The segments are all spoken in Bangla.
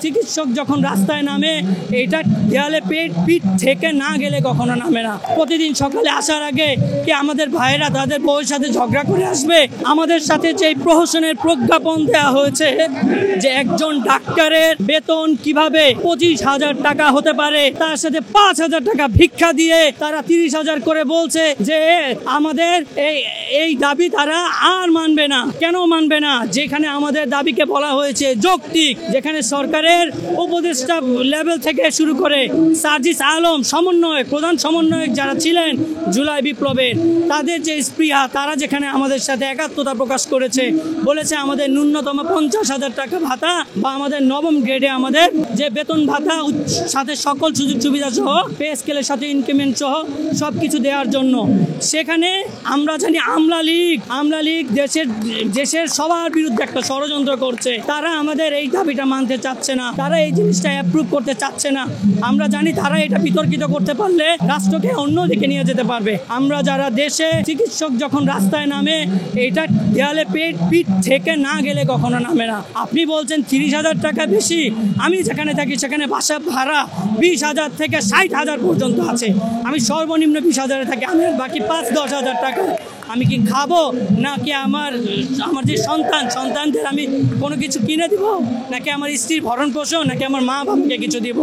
চিকিৎসক যখন রাস্তায় নামে এটা দেয়ালে পিঠ থেকে না গেলে কখনো নামে না। প্রতিদিন সকালে আসার আগে কি আমাদের ভাইয়েরা তাদের বউয়ের সাথে ঝগড়া করে আসবে? আমাদের সাথে যে প্রহসনের প্রজ্ঞাপন দেওয়া হয়েছে যে একজন ডাক্তারের বেতন কিভাবে 25,000 টাকা হতে পারে, তার সাথে 5,000 টাকা ভিক্ষা দিয়ে তারা 30,000 করে বলছে যে আমাদের এই দাবি তারা আর মানবে না। কেন মানবে না? যেখানে আমাদের দাবিকে বলা হয়েছে যৌক্তিক, যেখানে সরকারের উপদেষ্টা লেভেল থেকে শুরু করে সার্জিস আলম প্রধান সমন্বয়ক যারা ছিলেন জুলাই বিপ্লবের, তাদের যে স্পৃহা, তারা যেখানে আমাদের সাথে একাত্মতা প্রকাশ করেছে, বলেছে আমাদের ন্যূনতম 50,000 টাকা ভাতা বা আমাদের নবম গ্রেডে আমাদের যে বেতন ভাতা সাথে সকল সুযোগ সুবিধা সহ পে স্কেলের সাথে ইনক্রিমেন্ট সহ সবকিছু দেওয়ার জন্য। সেখানে আমরা জানি আমলা লীগ দেশের সবার বিরুদ্ধে একটা ষড়যন্ত্র করছে। তারা আমাদের এই দাবিটা মানতে চাচ্ছে না, তারা এই জিনিসটা অ্যাপ্রুভ করতে চাচ্ছে না। আমরা জানি তারা এটা বিতর্কিত করতে পারলে রাষ্ট্রকে অন্যদিকে নিয়ে যেতে পারবে। আমরা যারা দেশে চিকিৎসক যখন রাস্তায় নামে এটা দেয়ালে পিঠ থেকে না গেলে কখনো নামে না। আপনি বলছেন 30,000 টাকা বেশি, আমি যেখানে থাকি সেখানে বাসা ভাড়া 20,000 থেকে 60,000 পর্যন্ত আছে। আমি সর্বনিম্ন 20,000-এ থাকি, আমি বাকি 5-10,000 টাকা আমি কি খাবো, নাকি আমার যে সন্তানদের আমি কোনো কিছু কিনে দিব, নাকি আমার স্ত্রীর ভরণ পোষণ, নাকি আমার মা বাবাকে কিছু দিব?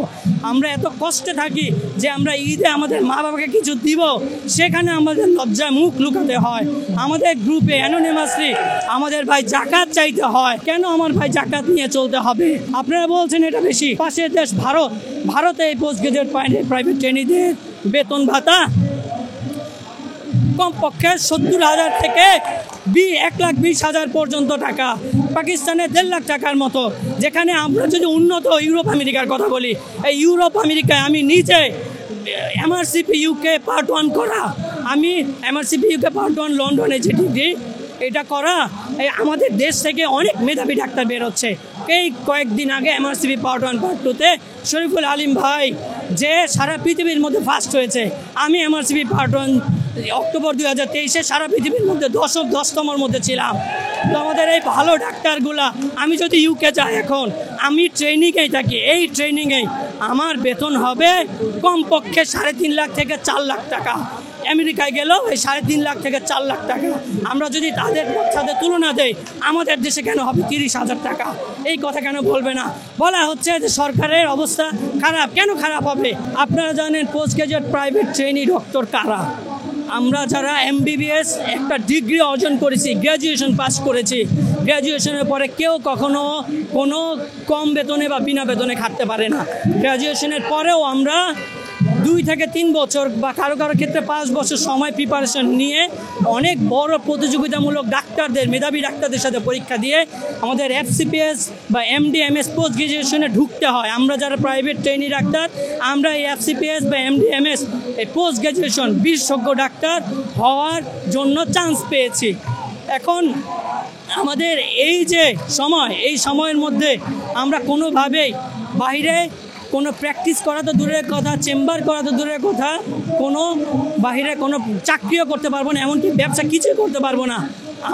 আমরা এত কষ্টে থাকি যে আমরা ঈদে আমাদের মা বাবাকে কিছু দিব, সেখানে আমাদের লজ্জায় মুখ লুকাতে হয়। আমাদের গ্রুপে অ্যানোনিমাসলি আমাদের ভাই জাকাত চাইতে হয়। কেন আমার ভাই জাকাত নিয়ে চলতে হবে? আপনারা বলছেন এটা বেশি। পাশের দেশ ভারতে এই পোস্ট গ্রাজুয়েট প্রাইভেট ট্রেনিংদের বেতন ভাতা কমপক্ষে 70,000 থেকে 1,20,000 পর্যন্ত টাকা। পাকিস্তানে 1.5 লাখ টাকার মতো। যেখানে আমরা যদি উন্নত ইউরোপ আমেরিকার কথা বলি, এই ইউরোপ আমেরিকায় আমি নিজে MRCP UK পার্ট 1 করা, আমি MRCP UK পার্ট 1 লন্ডনে যে ডিগ্রি এটা করা, আমাদের দেশ থেকে অনেক মেধাবী ডাক্তার বেরোচ্ছে। এই কয়েকদিন আগে MRCP পার্ট 1 পার্ট 2-তে শরীফুল আলিম ভাই যে সারা পৃথিবীর মধ্যে ফার্স্ট হয়েছে, আমি MRCP পার্ট 1 অক্টোবর 2023-এ সারা পৃথিবীর মধ্যে 10তমর মধ্যে ছিলাম। তো আমাদের এই ভালো ডাক্তারগুলা, আমি যদি ইউকে যাই, এখন আমি ট্রেনিংয়েই থাকি, এই ট্রেনিংয়েই আমার বেতন হবে কমপক্ষে 3.5 লাখ থেকে 4 লাখ টাকা। আমেরিকায় গেলেও এই 3.5 লাখ থেকে 4 লাখ টাকা। আমরা যদি তাদের সাথে তুলনা দেই, আমাদের দেশে কেন হবে 30,000 টাকা? এই কথা কেন বলবে না? বলা হচ্ছে যে সরকারের অবস্থা খারাপ। কেন খারাপ হবে? আপনারা জানেন post graduate private trainee doctor কারা? আমরা যারা MBBS একটা ডিগ্রি অর্জন করেছি, গ্র্যাজুয়েশন পাস করেছি, গ্র্যাজুয়েশনের পরে কেউ কখনো কোনো কম বেতনে বা বিনা বেতনে খাটতে পারে না। গ্র্যাজুয়েশনের পরেও আমরা 2 থেকে 3 বছর বা কারো ক্ষেত্রে 5 বছর সময় প্রিপারেশন নিয়ে অনেক বড় প্রতিযোগিতামূলক ডাক্তারদের, মেধাবী ডাক্তারদের সাথে পরীক্ষা দিয়ে আমাদের FCPS বা MD MS পোস্ট গ্রাজুয়েশনে ঢুকতে হয়। আমরা যারা প্রাইভেট ট্রেনি ডাক্তার, আমরা এই FCPS বা MD MS এই পোস্ট গ্রাজুয়েশন বিশেষজ্ঞ ডাক্তার হওয়ার জন্য চান্স পেয়েছি। এখন আমাদের এই যে সময়, এই সময়ের মধ্যে আমরা কোনোভাবেই বাইরে কোনো প্র্যাকটিস করা তো দূরের কথা, চেম্বার করা তো দূরের কথা, কোনো বাহিরে কোনো চাকরিও করতে পারবো না, এমনকি ব্যবসা কিছুই করতে পারবো না।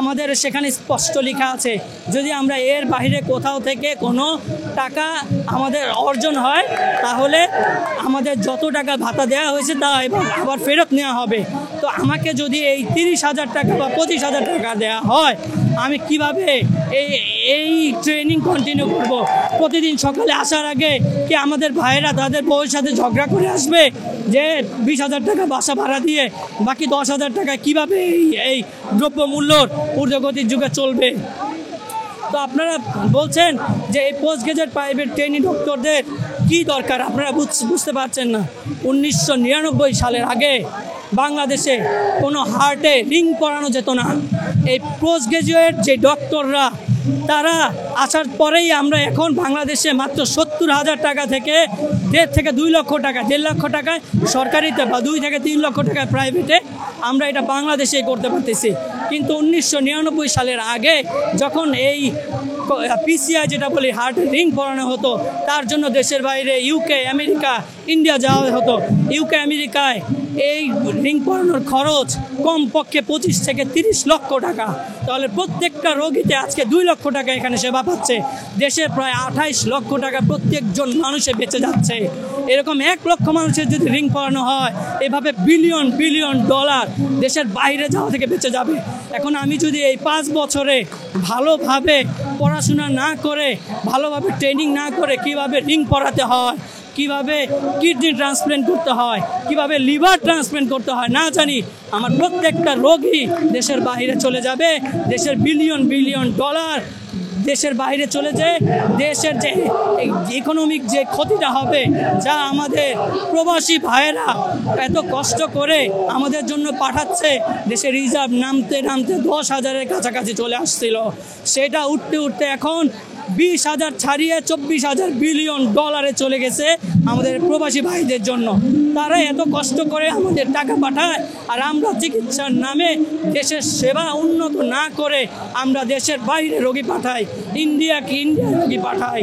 আমাদের সেখানে স্পষ্ট লেখা আছে, যদি আমরা এর বাইরে কোথাও থেকে কোনো টাকা আমাদের অর্জন হয়, তাহলে আমাদের যত টাকা ভাতা দেওয়া হয়েছে তা আবার ফেরত নেওয়া হবে। তো আমাকে যদি এই 30,000 টাকা বা 25,000 টাকা দেওয়া হয়, আমি কিভাবে এই ট্রেনিং কন্টিনিউ করব? প্রতিদিন সকালে আসার আগে কি আমাদের ভাইয়েরা তাদের বউয়ের সাথে ঝগড়া করে আসবে যে 20,000 টাকা বাসা ভাড়া দিয়ে বাকি 10,000 টাকা কিভাবে এই দ্রব্যমূল্যর ঊর্ধ্বগতির যুগে চলবে? তো আপনারা বলছেন যে এই পোস্ট গ্রাজুয়েট প্রাইভেট ট্রেনি ডক্টরদের কি দরকার? আপনারা বুঝতে পারছেন না। 1999 সালের আগে বাংলাদেশে কোনো হার্টে রিং পরানো যেত না। এই পোস্ট গ্রাজুয়েট যে ডক্টররা, তারা আসার পরেই আমরা এখন বাংলাদেশে মাত্র 70,000 টাকা থেকে 1.5 থেকে 2 লক্ষ টাকা, 1.5 লক্ষ টাকায় সরকারিতে বা 2 থেকে 3 লক্ষ টাকায় প্রাইভেটে আমরা এটা বাংলাদেশেই করতে পারতেছি। কিন্তু 1999 সালের আগে যখন এই পিসিআই যেটা বলি হার্টের রিং পরানো হতো, তার জন্য দেশের বাইরে ইউকে, আমেরিকা, ইন্ডিয়া যাওয়া হতো। ইউকে, আমেরিকায় এই রিং পরানোর খরচ কমপক্ষে 25 থেকে 30 লক্ষ টাকা। তাহলে প্রত্যেকটা রোগীতে আজকে 2 লক্ষ টাকা এখানে সেবা পাচ্ছে। দেশে প্রায় 28 লক্ষ টাকা প্রত্যেকজন মানুষে বেঁচে যাচ্ছে। এরকম 1 লক্ষ মানুষের যদি রিং পরানো হয়, এভাবে বিলিয়ন বিলিয়ন ডলার দেশের বাইরে যাওয়া থেকে বেঁচে যাবে। এখন আমি যদি এই 5 বছরে ভালোভাবে পড়াশোনা না করে, ভালোভাবে ট্রেনিং না করে কিভাবে রিং পরাতে হয়, কিভাবে কিডনি ট্রান্সপ্লান্ট করতে হয়, কিভাবে লিভার ট্রান্সপ্লান্ট করতে হয় না জানি, আমার প্রত্যেকটা রোগী দেশের বাইরে চলে যাবে। দেশের বিলিয়ন বিলিয়ন ডলার দেশের বাইরে চলে যায়। দেশের যে ইকোনমিক যে ক্ষতিটা হবে, যা আমাদের প্রবাসী ভাইয়েরা এত কষ্ট করে আমাদের জন্য পাঠাচ্ছে, দেশের রিজার্ভ নামতে নামতে 10,000-এর কাছাকাছি চলে আসছিল, সেটা উঠতে উঠতে এখন 20,000 ছাড়িয়ে 24,000 বিলিয়ন ডলারে চলে গেছে আমাদের প্রবাসী ভাইদের জন্য। তারা এত কষ্ট করে আমাদের টাকা পাঠায়, আর আমরা চিকিৎসার নামে দেশের সেবা উন্নত না করে আমরা দেশের বাইরে রোগী পাঠাই, ইন্ডিয়ায় রোগী পাঠাই।